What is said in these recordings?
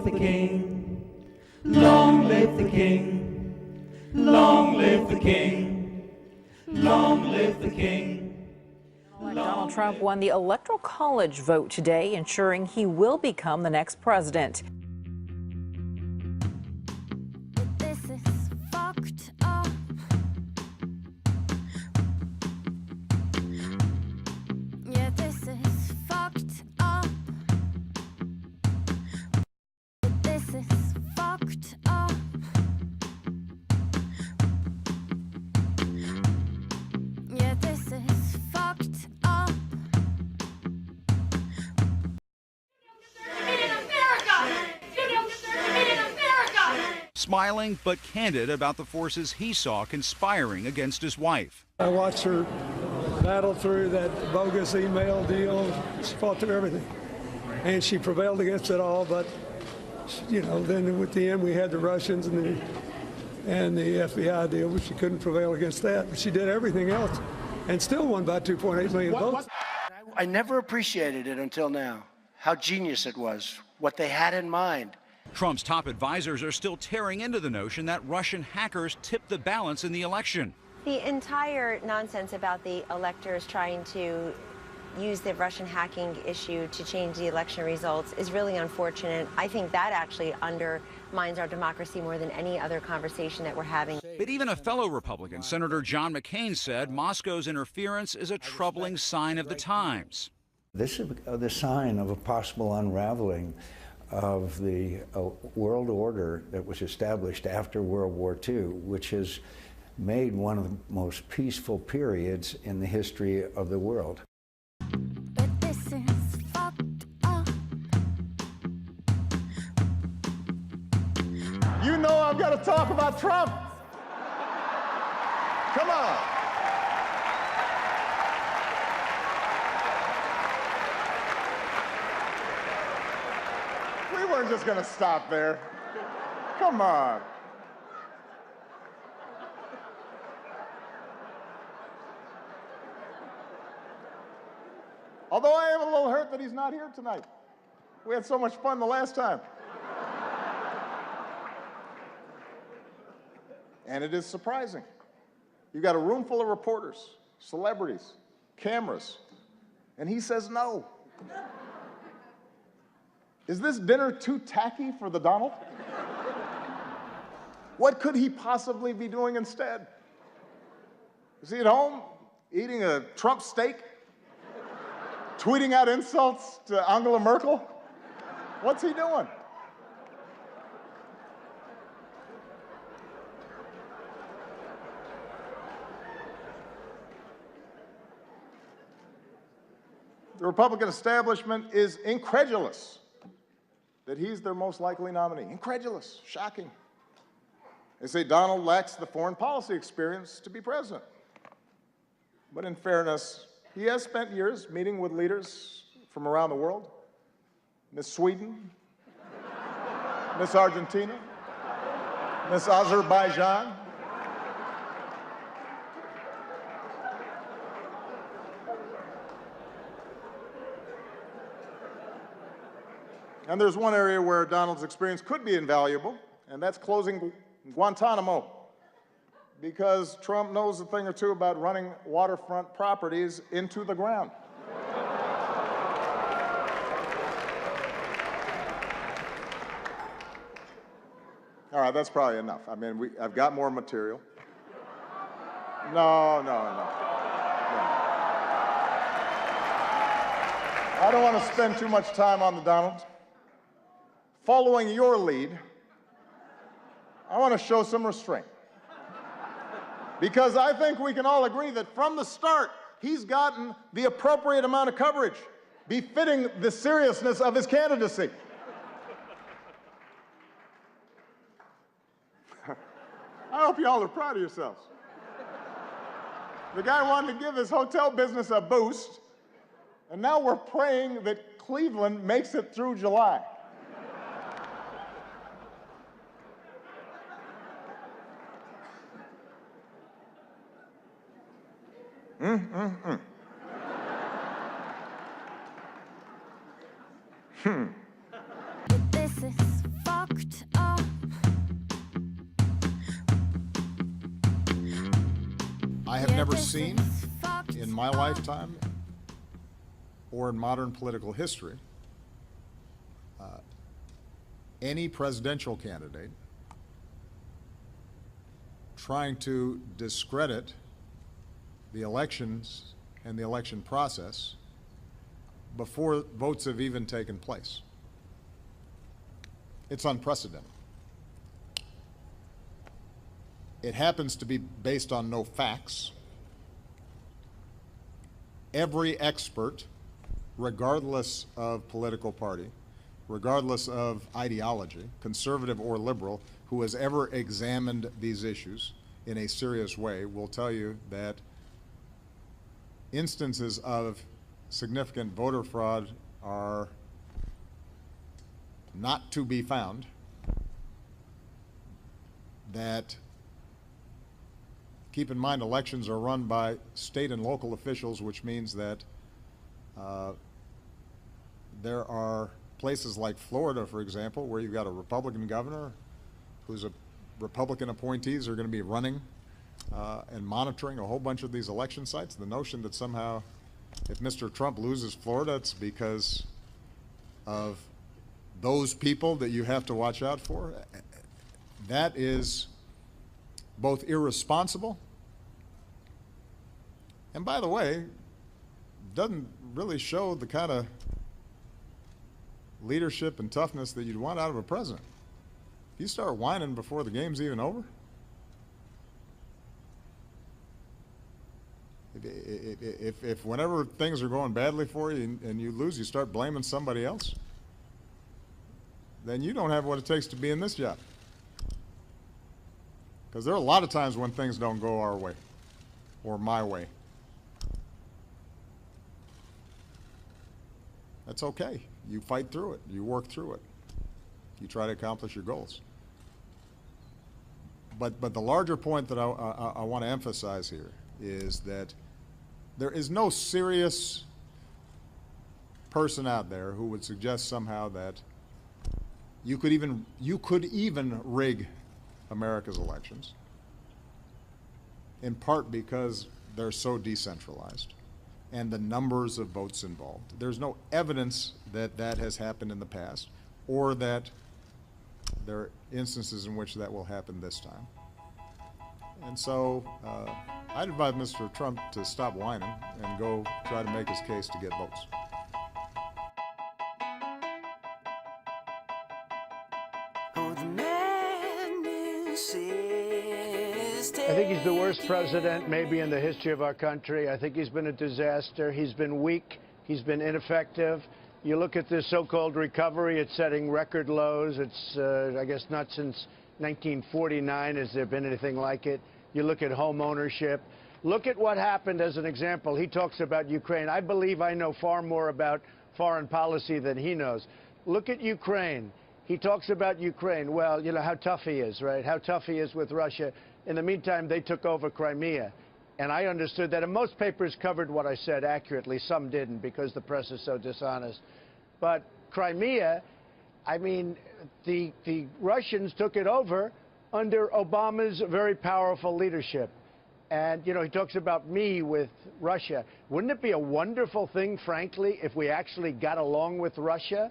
the king. Long live the king. Long live the king. Long live the king. Donald Trump won the Electoral College vote today, ensuring he will become the next president. This is fucked up. Yeah, this is fucked up. This is fucked up. Yeah, this is fucked up. Smiling but candid about the forces he saw conspiring against his wife. I watched her battle through that bogus email deal. She fought through everything, and she prevailed against it all. But you know, then at the end we had the Russians and the FBI deal, but she couldn't prevail against that. But she did everything else, and still won by 2.8 million votes. I never appreciated it until now, how genius it was, what they had in mind. Trump's top advisors are still tearing into the notion that Russian hackers tipped the balance in the election. The entire nonsense about the electors trying to use the Russian hacking issue to change the election results is really unfortunate. I think that actually undermines our democracy more than any other conversation that we're having. But even a fellow Republican, Senator John McCain, said Moscow's interference is a troubling sign of the times. This is the sign of a possible unraveling of the world order that was established after World War II, which has made one of the most peaceful periods in the history of the world. But this is fucked up. You know I've got to talk about Trump. Come on. We weren't just going to stop there. Come on. Although I am a little hurt that he's not here tonight. We had so much fun the last time. And it is surprising. You've got a room full of reporters, celebrities, cameras, and he says no. Is this dinner too tacky for the Donald? What could he possibly be doing instead? Is he at home eating a Trump steak? Tweeting out insults to Angela Merkel? What's he doing? The Republican establishment is incredulous that he's their most likely nominee. Incredulous, shocking. They say Donald lacks the foreign policy experience to be president. But in fairness, he has spent years meeting with leaders from around the world. Miss Sweden, Miss Argentina, Miss Azerbaijan. And there's one area where Donald's experience could be invaluable, and that's closing Guantanamo. Because Trump knows a thing or two about running waterfront properties into the ground. All right, that's probably enough. I mean, I've got more material. No. I don't want to spend too much time on the Donald. Following your lead, I want to show some restraint. Because I think we can all agree that from the start, he's gotten the appropriate amount of coverage, befitting the seriousness of his candidacy. I hope y'all are proud of yourselves. The guy wanted to give his hotel business a boost, and now we're praying that Cleveland makes it through July. This is I have never seen in my lifetime or in modern political history any presidential candidate trying to discredit the elections and the election process before votes have even taken place. It's unprecedented. It happens to be based on no facts. Every expert, regardless of political party, regardless of ideology, conservative or liberal, who has ever examined these issues in a serious way will tell you that instances of significant voter fraud are not to be found, that, keep in mind, elections are run by state and local officials, which means that there are places like Florida, for example, where you've got a Republican governor who's a Republican appointees are going to be running and monitoring a whole bunch of these election sites. The notion that somehow if Mr. Trump loses Florida, it's because of those people that you have to watch out for, that is both irresponsible and, by the way, doesn't really show the kind of leadership and toughness that you'd want out of a president. If you start whining before the game's even over, if whenever things are going badly for you and you lose, you start blaming somebody else, then you don't have what it takes to be in this job. Because there are a lot of times when things don't go our way or my way. That's okay. You fight through it. You work through it. You try to accomplish your goals. But the larger point that I want to emphasize here is that there is no serious person out there who would suggest somehow that you could even rig America's elections, in part because they're so decentralized and the numbers of votes involved. There's no evidence that that has happened in the past or that there are instances in which that will happen this time. And so I'd advise Mr. Trump to stop whining and go try to make his case to get votes. I think he's the worst president maybe in the history of our country. I think he's been a disaster. He's been weak. He's been ineffective. You look at this so-called recovery, it's setting record lows. It's, I guess, not since 1949 has there been anything like it. You look at home ownership. Look at what happened as an example. He talks about Ukraine. I believe I know far more about foreign policy than he knows. Look at Ukraine. He talks about Ukraine. Well, you know how tough he is, right? How tough he is with Russia. In the meantime, they took over Crimea. And I understood that. And most papers covered what I said accurately. Some didn't because the press is so dishonest. But Crimea, I mean, the Russians took it over under Obama's very powerful leadership. And, you know, he talks about me with Russia. Wouldn't it be a wonderful thing, frankly, if we actually got along with Russia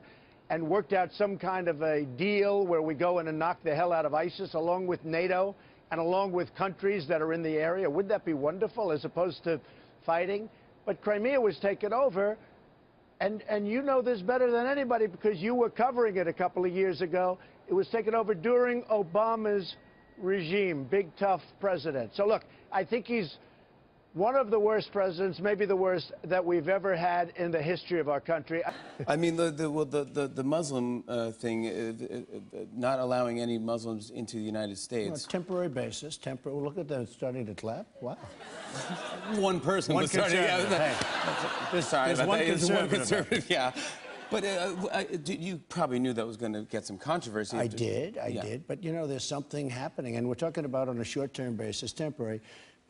and worked out some kind of a deal where we go in and knock the hell out of ISIS along with NATO and along with countries that are in the area? Wouldn't that be wonderful as opposed to fighting? But Crimea was taken over, and you know this better than anybody because you were covering it a couple of years ago. It was taken over during Obama's regime, big, tough president. So, look, I think he's one of the worst presidents, maybe the worst that we've ever had in the history of our country. I mean, the Muslim thing, not allowing any Muslims into the United States. On a temporary basis, look at them starting to clap. Wow. One person was starting. Sorry, there's one conservative. Yeah. But you probably knew that was going to get some controversy. I did. But, you know, there's something happening. And we're talking about on a short-term basis, temporary.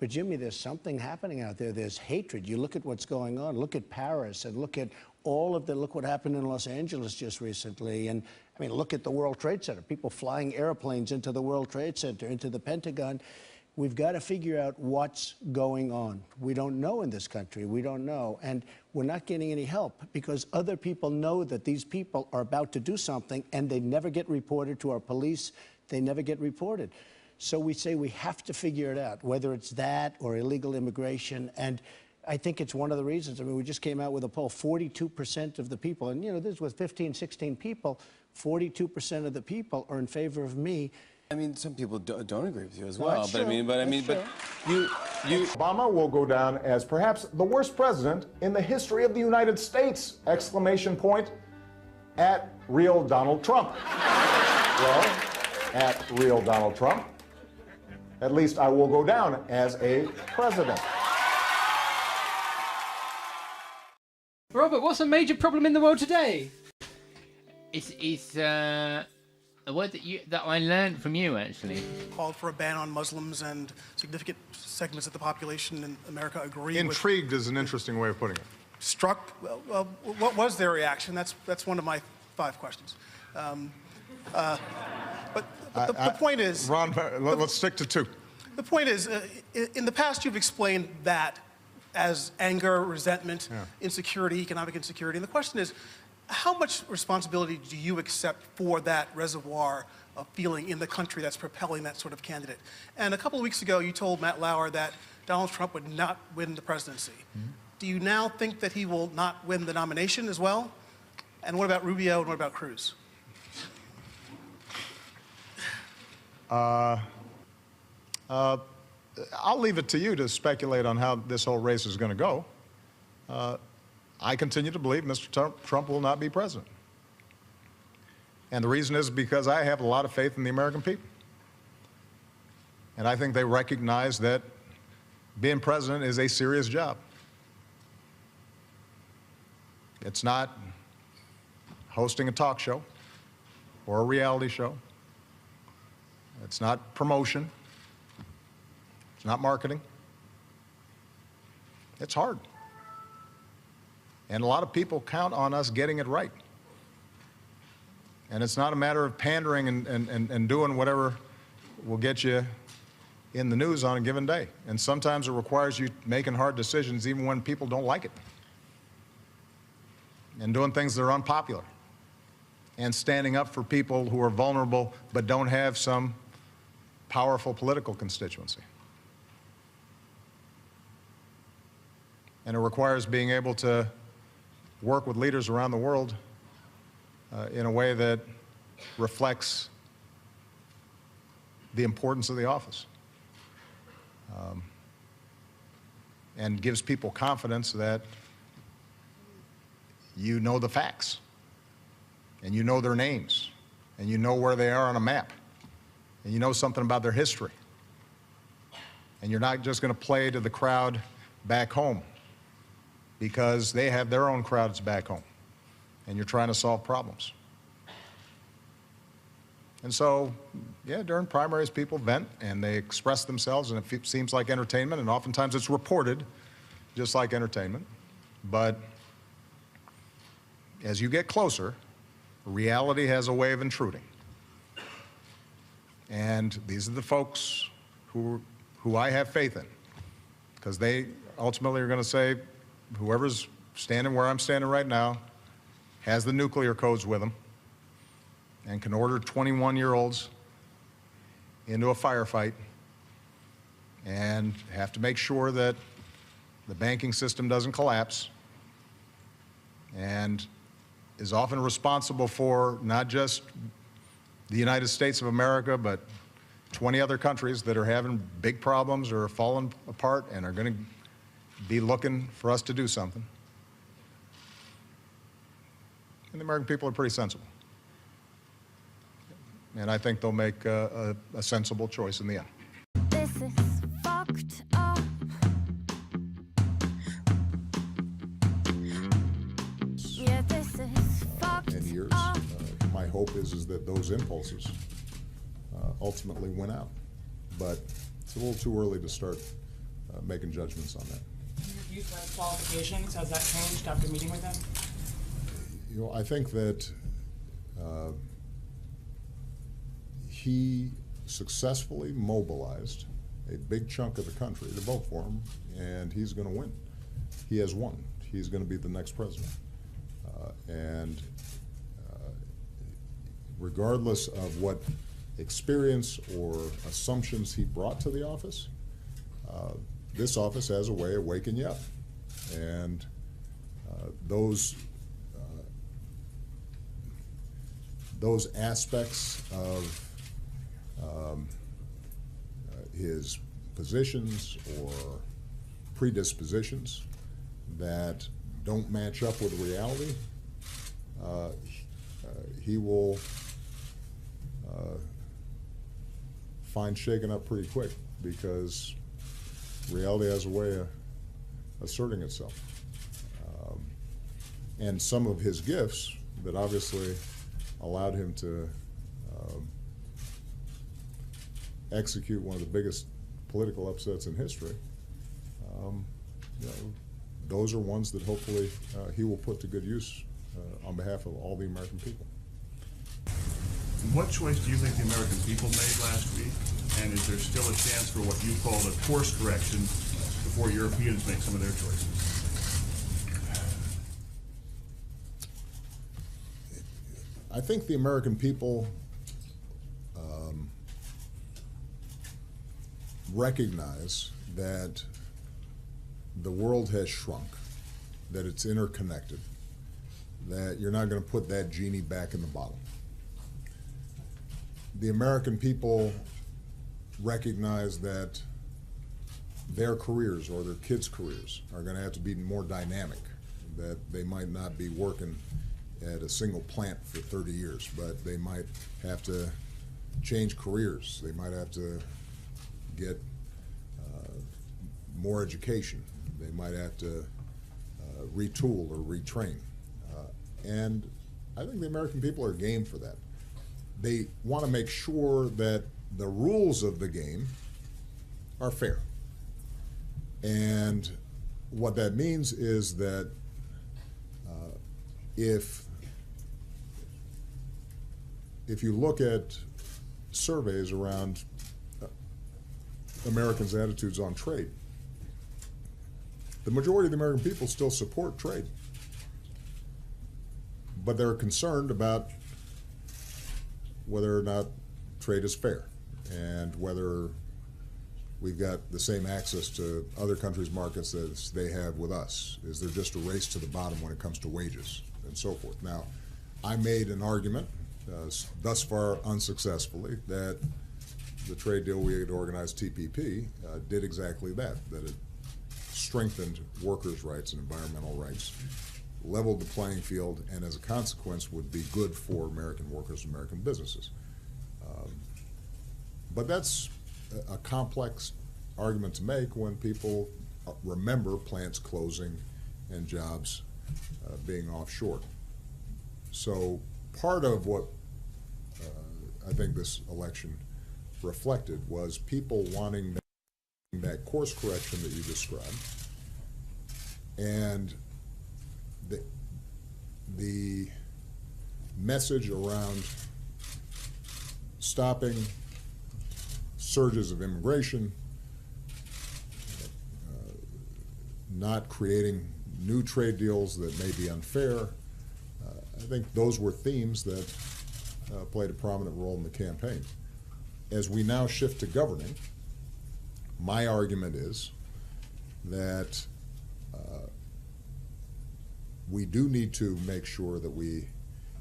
But, Jimmy, there's something happening out there. There's hatred. You look at what's going on. Look at Paris and look at look what happened in Los Angeles just recently. And, I mean, look at the World Trade Center. People flying airplanes into the World Trade Center, into the Pentagon. We've got to figure out what's going on. We don't know in this country. We don't know. And we're not getting any help because other people know that these people are about to do something and they never get reported to our police. They never get reported. So we say we have to figure it out, whether it's that or illegal immigration. And I think it's one of the reasons. I mean, we just came out with a poll, 42% of the people, and you know, this was 15, 16 people, 42% of the people are in favor of me. I mean, some people don't agree with you as Well, well, that's but true. but you. Obama will go down as perhaps the worst president in the history of the United States! Exclamation point at real Donald Trump. Well, at real Donald Trump, at least I will go down as a president. Robert, what's a major problem in the world today? It's a word that I learned from you, actually. Called for a ban on Muslims, and significant segments of the population in America agree. Intrigued is an interesting way of putting it. Struck. Well, what was their reaction? That's one of my 5 questions. But the point is, Ron, let's stick to 2. The point is, in the past, you've explained that as anger, resentment, insecurity, economic insecurity. And the question is, how much responsibility do you accept for that reservoir of feeling in the country that's propelling that sort of candidate? And a couple of weeks ago, you told Matt Lauer that Donald Trump would not win the presidency. Do you now think that he will not win the nomination as well? And what about Rubio and what about Cruz? I'll leave it to you to speculate on how this whole race is going to go. I continue to believe Mr. Trump will not be president. And the reason is because I have a lot of faith in the American people. And I think they recognize that being president is a serious job. It's not hosting a talk show or a reality show. It's not promotion. It's not marketing. It's hard. And a lot of people count on us getting it right. And it's not a matter of pandering and doing whatever will get you in the news on a given day. And sometimes it requires you making hard decisions even when people don't like it. And doing things that are unpopular. And standing up for people who are vulnerable but don't have some powerful political constituency. And it requires being able to work with leaders around the world in a way that reflects the importance of the office and gives people confidence that you know the facts and you know their names and you know where they are on a map and you know something about their history and you're not just going to play to the crowd back home because they have their own crowds back home, and you're trying to solve problems. And so, yeah, during primaries, people vent, and they express themselves, and it seems like entertainment, and oftentimes it's reported just like entertainment. But as you get closer, reality has a way of intruding. And these are the folks who I have faith in, because they ultimately are going to say, whoever's standing where I'm standing right now has the nuclear codes with them and can order 21-year-olds into a firefight and have to make sure that the banking system doesn't collapse and is often responsible for not just the United States of America, but 20 other countries that are having big problems or are falling apart and are going to be looking for us to do something. And the American people are pretty sensible. And I think they'll make a sensible choice in the end. This is fucked up. Yeah, this is fucked and years. up. My hope is that those impulses ultimately win out. But it's a little too early to start making judgments on that. Your views about qualifications, has that changed after meeting with them? You know, I think that he successfully mobilized a big chunk of the country to vote for him, and he's going to win. He has won. He's going to be the next president. And regardless of what experience or assumptions he brought to the office, this office has a way of waking you up. And those aspects of his positions or predispositions that don't match up with reality, he will find shaken up pretty quick, because reality has a way of asserting itself. And some of his gifts that obviously allowed him to execute one of the biggest political upsets in history, those are ones that hopefully he will put to good use on behalf of all the American people. What choice do you think the American people made last week? And is there still a chance for what you called a course correction before Europeans make some of their choices? I think the American people recognize that the world has shrunk, that it's interconnected, that you're not going to put that genie back in the bottle. The American people recognize that their careers or their kids' careers are going to have to be more dynamic, that they might not be working at a single plant for 30 years, but they might have to change careers. They might have to get more education. They might have to retool or retrain. And I think the American people are game for that. They want to make sure that the rules of the game are fair. And what that means is that if you look at surveys around Americans' attitudes on trade, the majority of the American people still support trade, but they're concerned about whether or not trade is fair and whether we've got the same access to other countries' markets as they have with us. Is there just a race to the bottom when it comes to wages and so forth? Now, I made an argument, thus far unsuccessfully, that the trade deal we had organized, TPP, did exactly that it strengthened workers' rights and environmental rights, leveled the playing field, and as a consequence would be good for American workers and American businesses. But that's a complex argument to make when people remember plants closing and jobs being offshore. So part of what I think this election reflected was people wanting that course correction that you described, and the message around stopping surges of immigration, not creating new trade deals that may be unfair. I think those were themes that played a prominent role in the campaign. As we now shift to governing, my argument is that we do need to make sure that we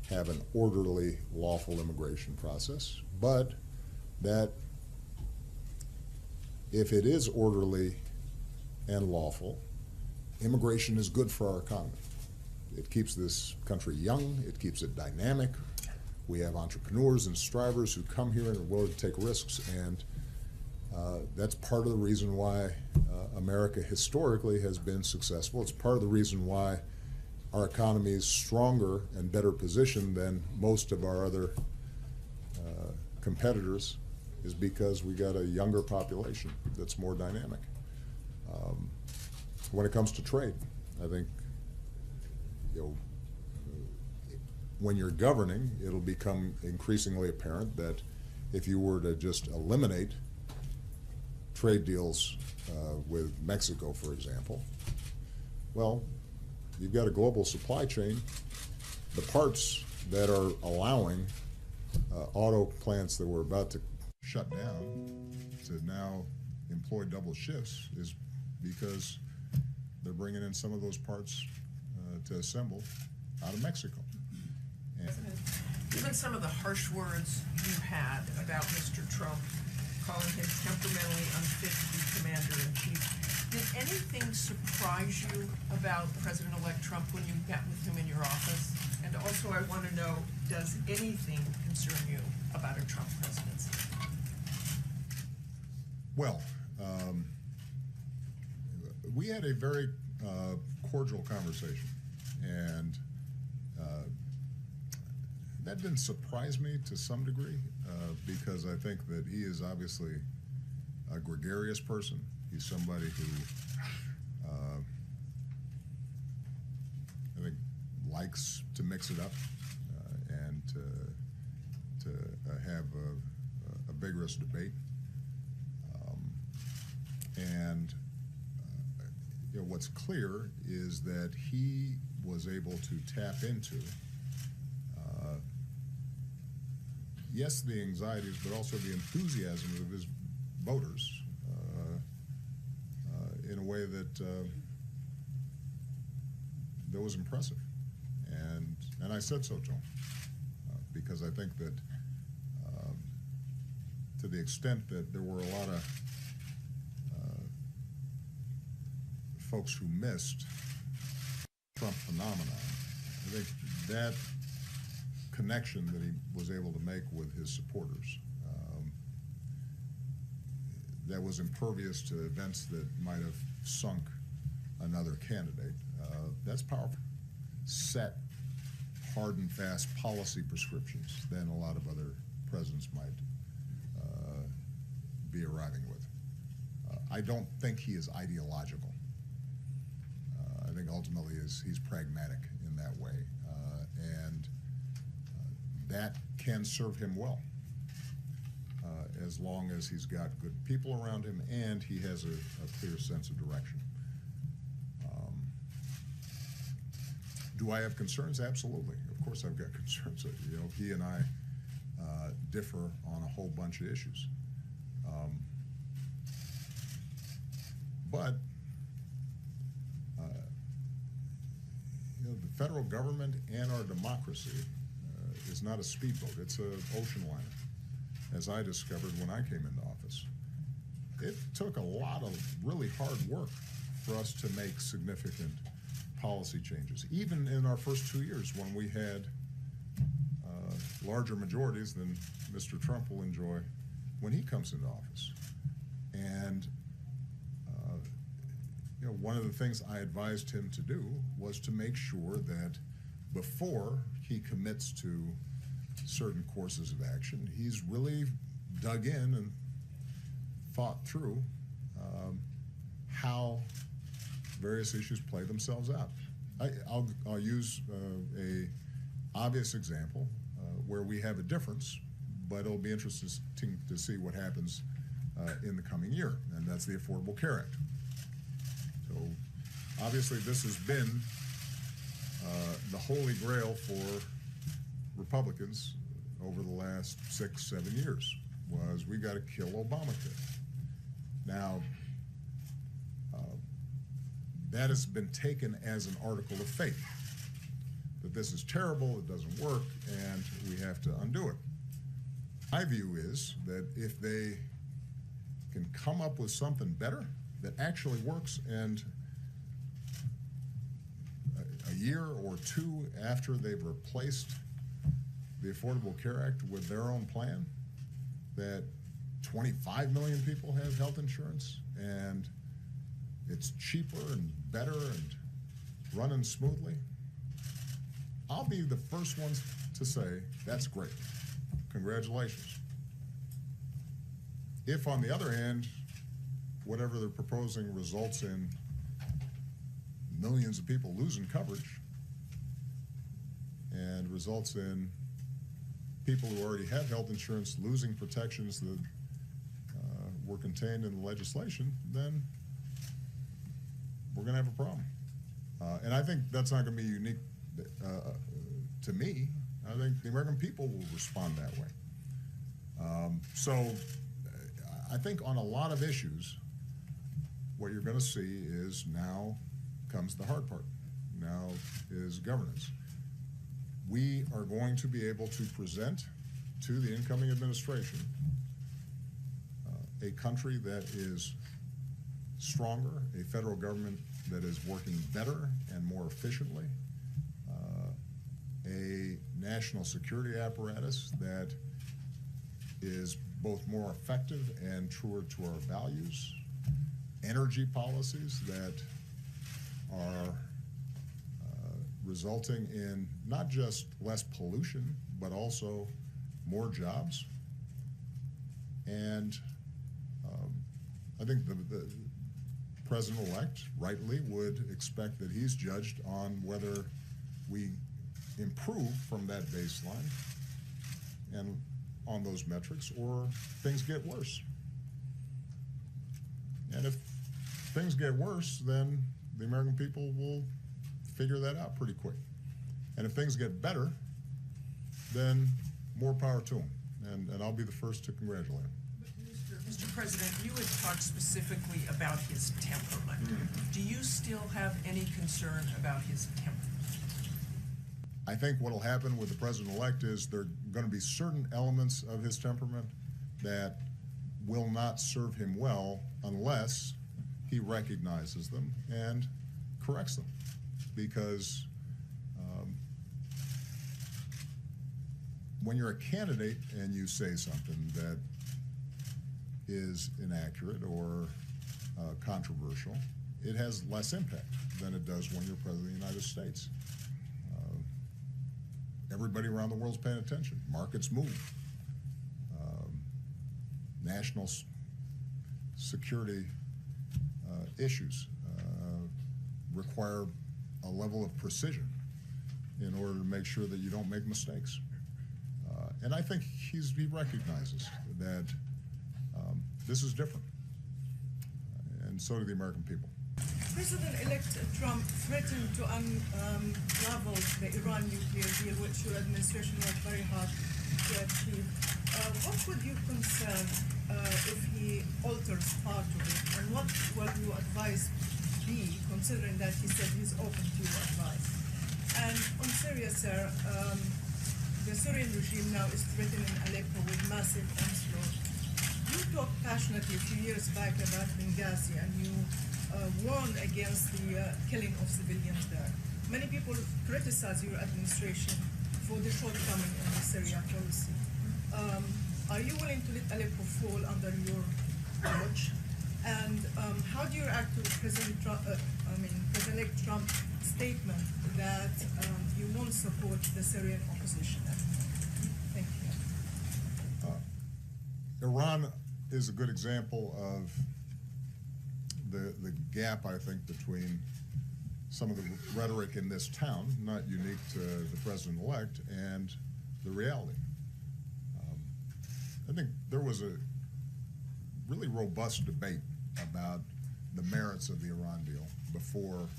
have an orderly, lawful immigration process, but that if it is orderly and lawful, immigration is good for our economy. It keeps this country young, it keeps it dynamic. We have entrepreneurs and strivers who come here and are willing to take risks, and that's part of the reason why America historically has been successful. It's part of the reason why our economy is stronger and better positioned than most of our other competitors, is because we got a younger population that's more dynamic. When it comes to trade, I think, when you're governing, it'll become increasingly apparent that if you were to just eliminate trade deals with Mexico, for example. Well, you've got a global supply chain. The parts that are allowing auto plants that were about to shut down to now employ double shifts is because they're bringing in some of those parts to assemble out of Mexico. Given some of the harsh words you had about Mr. Trump, calling him temperamentally unfit to be commander-in-chief, did anything surprise you about President-elect Trump when you met with him in your office? And also, I want to know, does anything concern you about a Trump presidency? Well, we had a very cordial conversation, and that didn't surprise me to some degree because I think that he is obviously a gregarious person. He's somebody who I think likes to mix it up and to have a vigorous debate. And you know, what's clear is that he was able to tap into yes, the anxieties, but also the enthusiasm of his voters in a way that that was impressive. And I said so to him because I think that to the extent that there were a lot of folks who missed Trump phenomenon, I think that connection that he was able to make with his supporters that was impervious to events that might have sunk another candidate, that's powerful. Set hard and fast policy prescriptions than a lot of other presidents might be arriving with. I don't think he is ideological. I think ultimately he's pragmatic in that way, and that can serve him well as long as he's got good people around him and he has a clear sense of direction. Do I have concerns? Absolutely. Of course I've got concerns. You know, he and I differ on a whole bunch of issues. But you know, the federal government and our democracy is not a speedboat. It's an ocean liner, as I discovered when I came into office. It took a lot of really hard work for us to make significant policy changes, even in our first 2 years when we had larger majorities than Mr. Trump will enjoy when he comes into office. And you know, one of the things I advised him to do was to make sure that before he commits to certain courses of action, he's really dug in and thought through how various issues play themselves out. I'll use a obvious example where we have a difference, but it'll be interesting to see what happens in the coming year, and that's the Affordable Care Act. So obviously this has been the holy grail for Republicans over the last 6-7 years, was we got to kill Obamacare. Now, that has been taken as an article of faith, that this is terrible, it doesn't work, and we have to undo it. My view is that if they can come up with something better that actually works, and a year or two after they've replaced the Affordable Care Act with their own plan, that 25 million people have health insurance, and it's cheaper and better and running smoothly, I'll be the first ones to say, that's great. Congratulations. If, on the other hand, whatever they're proposing results in millions of people losing coverage and results in people who already have health insurance losing protections that were contained in the legislation, then we're going to have a problem. And I think that's not going to be unique to me. I think the American people will respond that way. So I think on a lot of issues, what you're going to see is now comes the hard part. Now is governance. We are going to be able to present to the incoming administration a country that is stronger, a federal government that is working better and more efficiently, a national security apparatus that is both more effective and truer to our values, energy policies that are resulting in not just less pollution, but also more jobs. And I think the president-elect rightly would expect that he's judged on whether we improve from that baseline and on those metrics, or things get worse. And if things get worse, then the American people will figure that out pretty quick. And if things get better, then more power to them. And I'll be the first to congratulate him. Mr. President, you had talked specifically about his temperament. Do you still have any concern about his temperament? I think what will happen with the president-elect is there are going to be certain elements of his temperament that will not serve him well unless he recognizes them and corrects them. Because when you're a candidate and you say something that is inaccurate or controversial, it has less impact than it does when you're president of the United States. Everybody around the world's paying attention. Markets move. National security issues require a level of precision in order to make sure that you don't make mistakes. And I think he recognizes that this is different. And so do the American people. President-elect Trump threatened to unravel the Iran nuclear deal, which your administration worked very hard to achieve. What would your concern if he alters part of it? And what will your advice be, considering that he said he's open to your advice? And on Syria, sir, the Syrian regime now is threatening Aleppo with massive onslaught. You talked passionately a few years back about Benghazi, and you warned against the killing of civilians there. Many people criticize your administration for the shortcoming in the Syria policy. Are you willing to let Aleppo fall under your watch? And how do you react to President-elect Trump's statement that you won't support the Syrian opposition? Thank you. Iran is a good example of the gap, I think, between some of the rhetoric in this town, not unique to the president-elect, and the reality. I think there was a really robust debate about the merits of the Iran deal before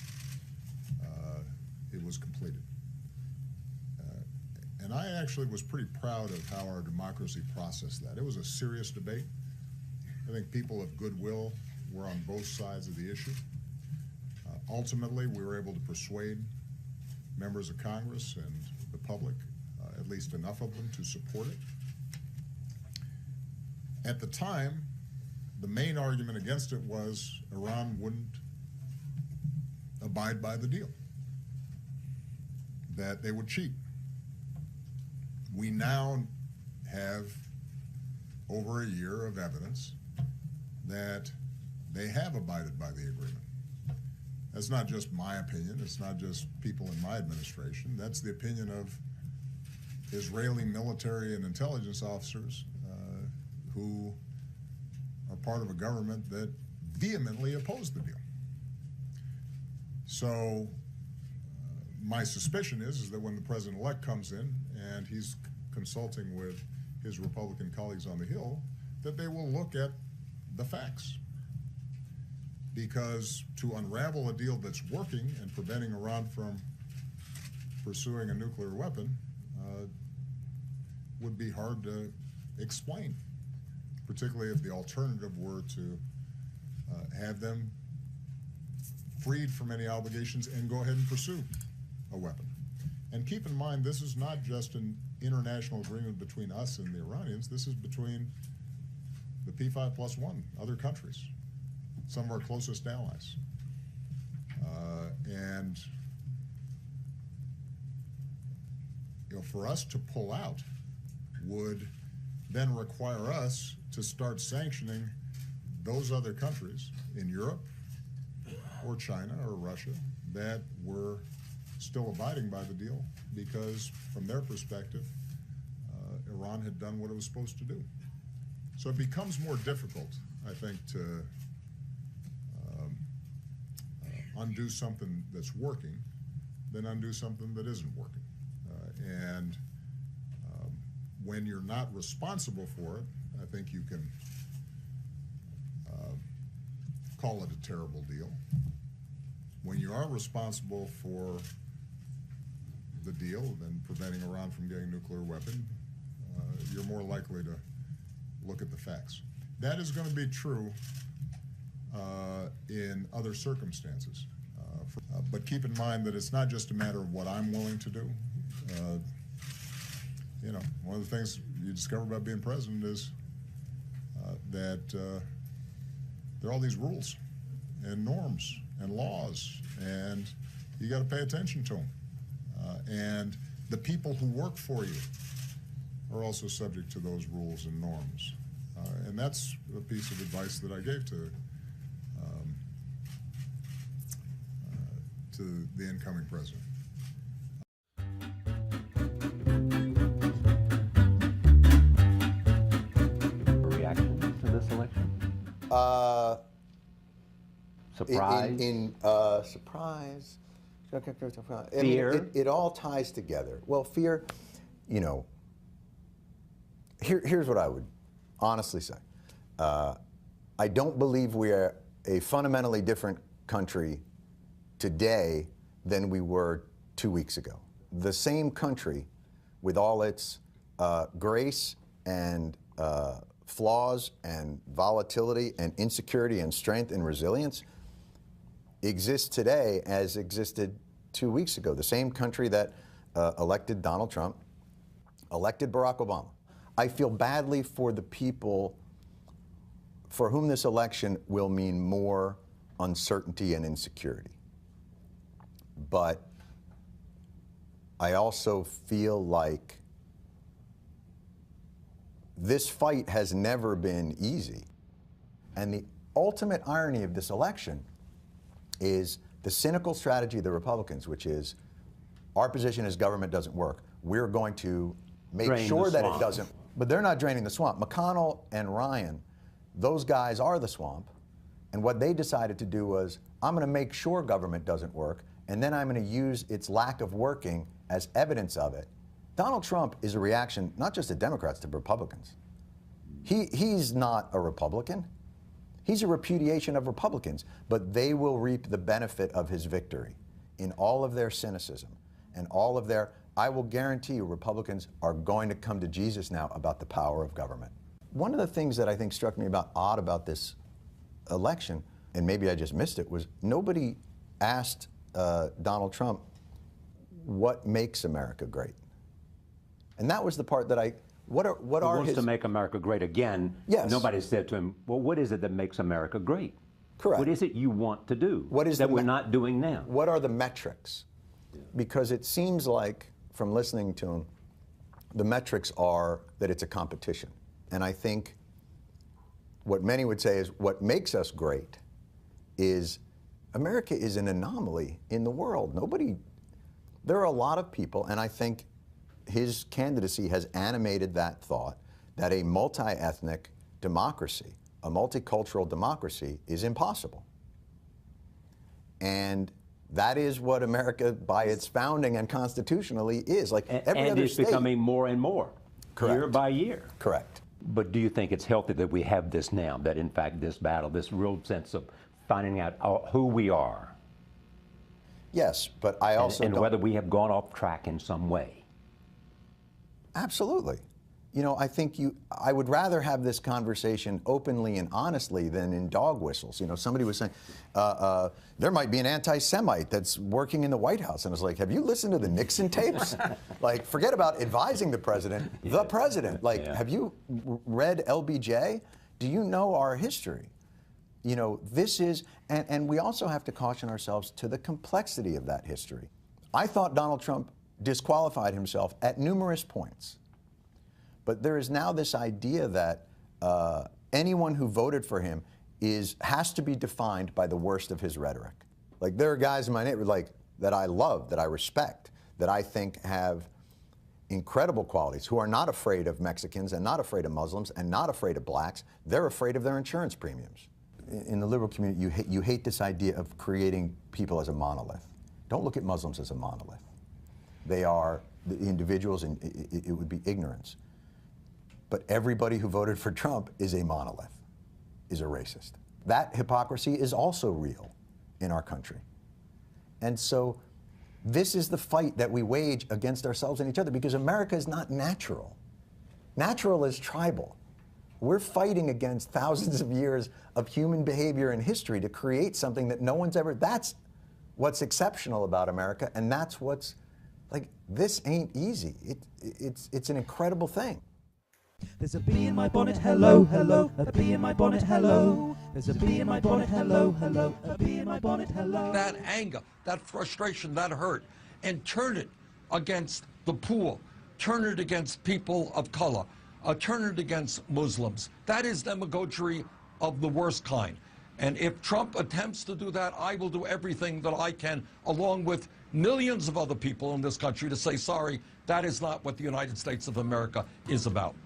it was completed. And I actually was pretty proud of how our democracy processed that. It was a serious debate. I think people of goodwill were on both sides of the issue. Ultimately, we were able to persuade members of Congress and the public, at least enough of them, to support it. At the time, the main argument against it was Iran wouldn't abide by the deal, that they would cheat. We now have over a year of evidence that they have abided by the agreement. That's not just my opinion. It's not just people in my administration. That's the opinion of Israeli military and intelligence officers who are part of a government that vehemently opposed the deal. So my suspicion is that when the president-elect comes in and he's consulting with his Republican colleagues on the Hill, that they will look at the facts. Because to unravel a deal that's working and preventing Iran from pursuing a nuclear weapon would be hard to explain, particularly if the alternative were to have them freed from any obligations and go ahead and pursue a weapon. And keep in mind, this is not just an international agreement between us and the Iranians. This is between the P5+1, other countries, some of our closest allies. And for us to pull out would then require us to start sanctioning those other countries in Europe or China or Russia that were still abiding by the deal because, from their perspective, Iran had done what it was supposed to do. So it becomes more difficult, I think, to undo something that's working than undo something that isn't working. And when you're not responsible for it, I think you can call it a terrible deal. When you are responsible for the deal and preventing Iran from getting a nuclear weapon, you're more likely to look at the facts. That is going to be true in other circumstances. But keep in mind that it's not just a matter of what I'm willing to do. You know, one of the things you discover about being president is that there are all these rules and norms and laws, and you got to pay attention to them. And the people who work for you are also subject to those rules and norms. And that's a piece of advice that I gave to the incoming president. Reaction to this election? Surprise? Surprise. Fear? I mean, it all ties together. Well, fear, you know, here's what I would honestly say. I don't believe we are a fundamentally different country today than we were 2 weeks ago. The same country, with all its grace and flaws and volatility and insecurity and strength and resilience, exists today as existed 2 weeks ago. The same country that elected Donald Trump, elected Barack Obama. I feel badly for the people for whom this election will mean more uncertainty and insecurity. But I also feel like this fight has never been easy. And the ultimate irony of this election is the cynical strategy of the Republicans, which is our position is government doesn't work. We're going to make sure that it doesn't. But they're not draining the swamp. McConnell and Ryan, those guys are the swamp. And what they decided to do was, I'm going to make sure government doesn't work, and then I'm going to use its lack of working as evidence of it. Donald Trump is a reaction not just to Democrats, to Republicans. He's not a Republican. He's a repudiation of Republicans, but they will reap the benefit of his victory in all of their cynicism and all of their, I will guarantee you Republicans are going to come to Jesus now about the power of government. One of the things that I think struck me odd about this election, and maybe I just missed it, was nobody asked Donald Trump what makes America great. And that was the part that what are wants to make America great again. Yes. Nobody said to him, well, what is it that makes America great? Correct. What is it you want to do that we're not doing now? What are the metrics? Because it seems like, from listening to him, the metrics are that it's a competition. And I think what many would say is what makes us great is America is an anomaly in the world. There are a lot of people, and I think his candidacy has animated that thought that a multi-ethnic democracy, a multicultural democracy, is impossible. And that is what America, by its founding and constitutionally, is. Like every other it's state, becoming more and more, correct, year by year. Correct. But do you think it's healthy that we have this now, that in fact this battle, this real sense of finding out who we are? Yes, but I also and whether we have gone off track in some way. Absolutely. You know, I would rather have this conversation openly and honestly than in dog whistles. You know, somebody was saying, there might be an anti-Semite that's working in the White House. And I was like, have you listened to the Nixon tapes? Like, forget about advising the president, the president. Like, have you read LBJ? Do you know our history? You know, this is, and we also have to caution ourselves to the complexity of that history. I thought Donald Trump disqualified himself at numerous points. But there is now this idea that anyone who voted for him has to be defined by the worst of his rhetoric. Like, there are guys in my neighborhood that I love, that I respect, that I think have incredible qualities, who are not afraid of Mexicans and not afraid of Muslims and not afraid of blacks. They're afraid of their insurance premiums. In the liberal community, you hate this idea of creating people as a monolith. Don't look at Muslims as a monolith. They are the individuals, and it would be ignorance. But everybody who voted for Trump is a monolith, is a racist. That hypocrisy is also real in our country. And so this is the fight that we wage against ourselves and each other, because America is not natural. Natural is tribal. We're fighting against thousands of years of human behavior and history to create something that no one's ever, that's what's exceptional about America, and that's what's, like, this ain't easy. It's an incredible thing. There's a bee in my bonnet, hello, hello, a bee in my bonnet, hello. There's a bee in my bonnet, hello, hello, a bee in my bonnet, hello. That anger, that frustration, that hurt, and turn it against the poor, turn it against people of color, turn it against Muslims. That is demagoguery of the worst kind. And if Trump attempts to do that, I will do everything that I can, along with millions of other people in this country, to say, sorry, that is not what the United States of America is about.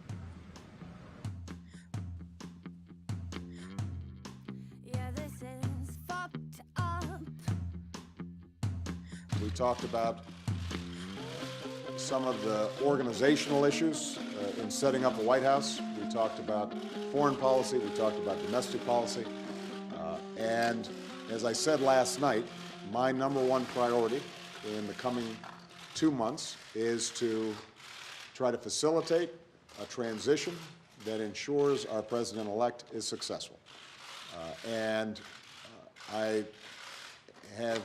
We talked about some of the organizational issues in setting up the White House. We talked about foreign policy. We talked about domestic policy. And as I said last night, my #1 priority in the coming 2 months is to try to facilitate a transition that ensures our president-elect is successful. I have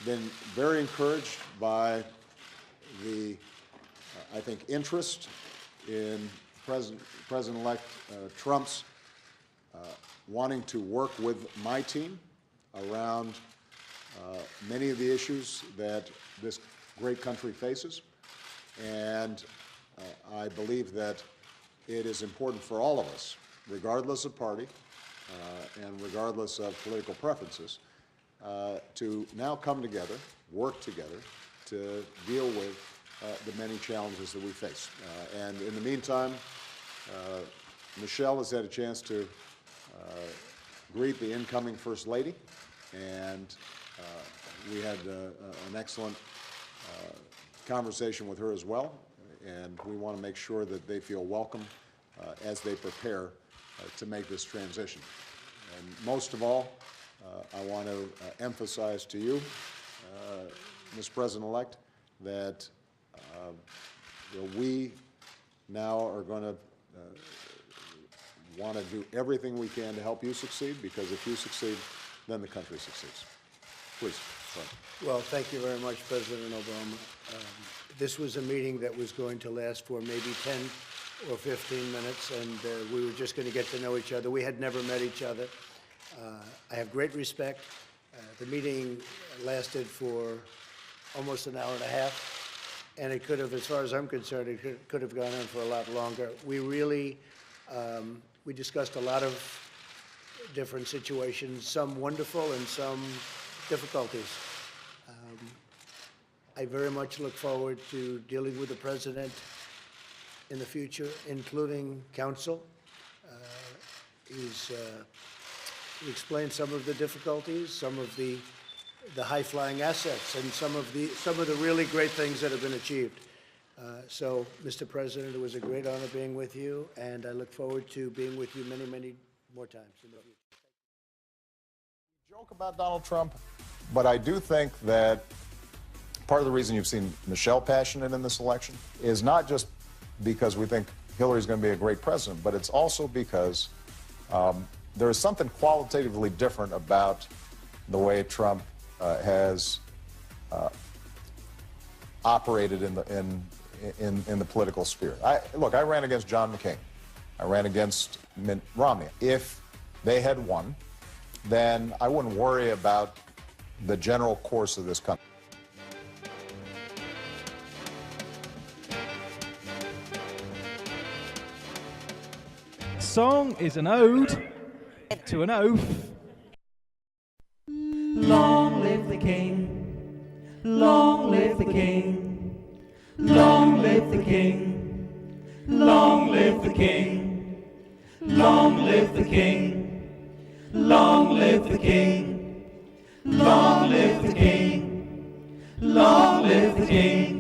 been very encouraged by the, I think, interest in President-elect Trump's wanting to work with my team around many of the issues that this great country faces. And I believe that it is important for all of us, regardless of party and regardless of political preferences, to now come together, work together to deal with the many challenges that we face. And in the meantime, Michelle has had a chance to greet the incoming First Lady, and we had an excellent conversation with her as well, and we want to make sure that they feel welcome as they prepare to make this transition. And most of all, I want to emphasize to you, Ms. President-elect, that we now are going to want to do everything we can to help you succeed, because if you succeed, then the country succeeds. Please. Sorry. Well, thank you very much, President Obama. This was a meeting that was going to last for maybe 10 or 15 minutes, and we were just going to get to know each other. We had never met each other. I have great respect. The meeting lasted for almost an hour and a half, and it could have, as far as I'm concerned, it could have gone on for a lot longer. We really, we discussed a lot of different situations, some wonderful and some difficulties. I very much look forward to dealing with the president in the future, including counsel. He explained some of the difficulties, some of the high-flying assets, and some of the really great things that have been achieved. So, Mr. President, it was a great honor being with you, and I look forward to being with you many, many more times in the future. Joke about Donald Trump, but I do think that part of the reason you've seen Michelle passionate in this election is not just because we think Hillary's going to be a great president, but it's also because there is something qualitatively different about the way Trump has operated in the political sphere. Look, I ran against John McCain. I ran against Mitt Romney. If they had won, then I wouldn't worry about the general course of this country. Song is an ode to an oath. Long live the king, long live the king, long live the king, long live the king, long live the king, long live the king, long live the king, long live the king.